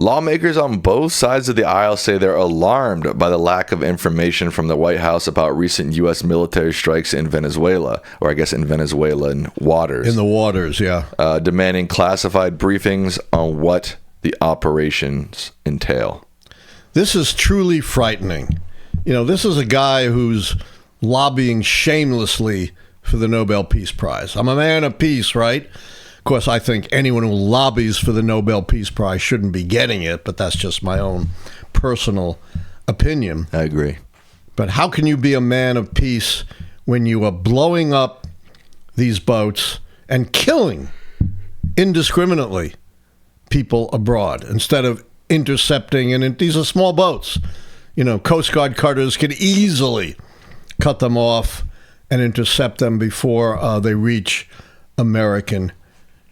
Lawmakers on both sides of the aisle say they're alarmed by the lack of information from the White House about recent U.S. military strikes in Venezuela, or I guess in Venezuelan waters. In the waters, yeah. Demanding classified briefings on what the operations entail. This is truly frightening. You know, this is a guy who's lobbying shamelessly for the Nobel Peace Prize. I'm a man of peace, right? Of course, I think anyone who lobbies for the Nobel Peace Prize shouldn't be getting it, but that's just my own personal opinion. I agree. But how can you be a man of peace when you are blowing up these boats and killing indiscriminately people abroad instead of intercepting? And these are small boats. You know, Coast Guard cutters could easily cut them off and intercept them before they reach American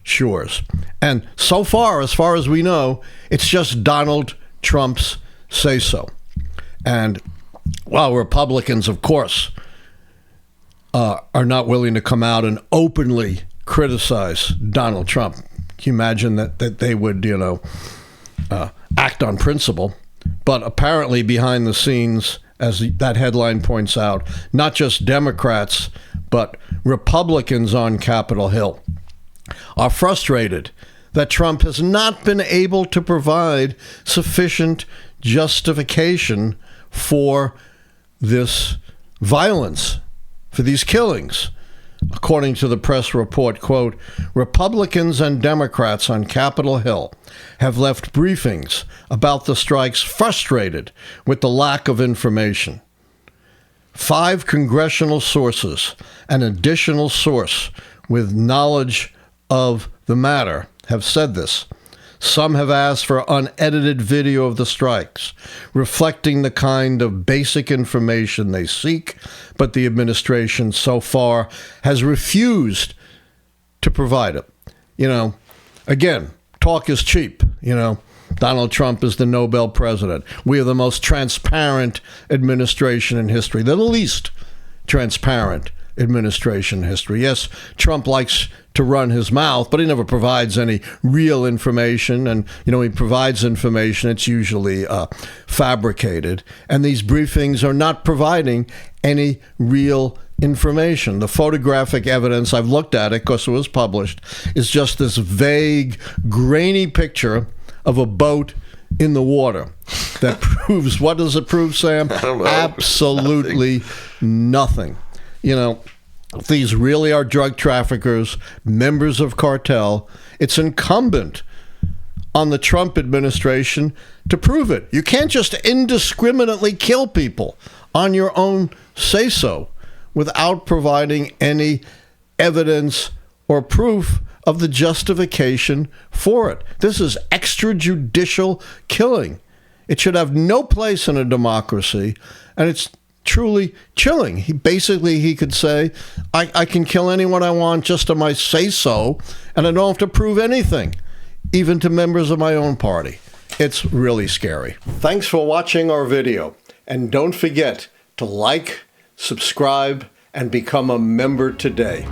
shores. And so far as we know, it's just Donald Trump's say-so. And while Republicans, of course, are not willing to come out and openly criticize Donald Trump, can you imagine that they would, act on principle? But apparently behind the scenes, as that headline points out, not just Democrats, but Republicans on Capitol Hill are frustrated that Trump has not been able to provide sufficient justification for this violence, for these killings. According to the press report, quote, Republicans and Democrats on Capitol Hill have left briefings about the strikes frustrated with the lack of information. 5 congressional sources, an additional source with knowledge of the matter, have said this. Some have asked for unedited video of the strikes, reflecting the kind of basic information they seek, but the administration so far has refused to provide it. You know, again, talk is cheap. You know, Donald Trump is the Nobel president. We are the most transparent administration in history. They're the least transparent administration in history. Yes, Trump likes to run his mouth, but he never provides any real information. And, he provides information, it's usually fabricated. And these briefings are not providing any real information. The photographic evidence, I've looked at it because it was published, is just this vague, grainy picture of a boat in the water that proves, what does it prove, Sam? I don't know. Absolutely nothing. If these really are drug traffickers, members of cartel, it's incumbent on the Trump administration to prove it. You can't just indiscriminately kill people on your own say-so without providing any evidence or proof of the justification for it. This is extrajudicial killing. It should have no place in a democracy, and it's truly chilling. He could say, I can kill anyone I want just on my say-so, and I don't have to prove anything, even to members of my own party. It's really scary. Thanks for watching our video, and don't forget to like, subscribe, and become a member today.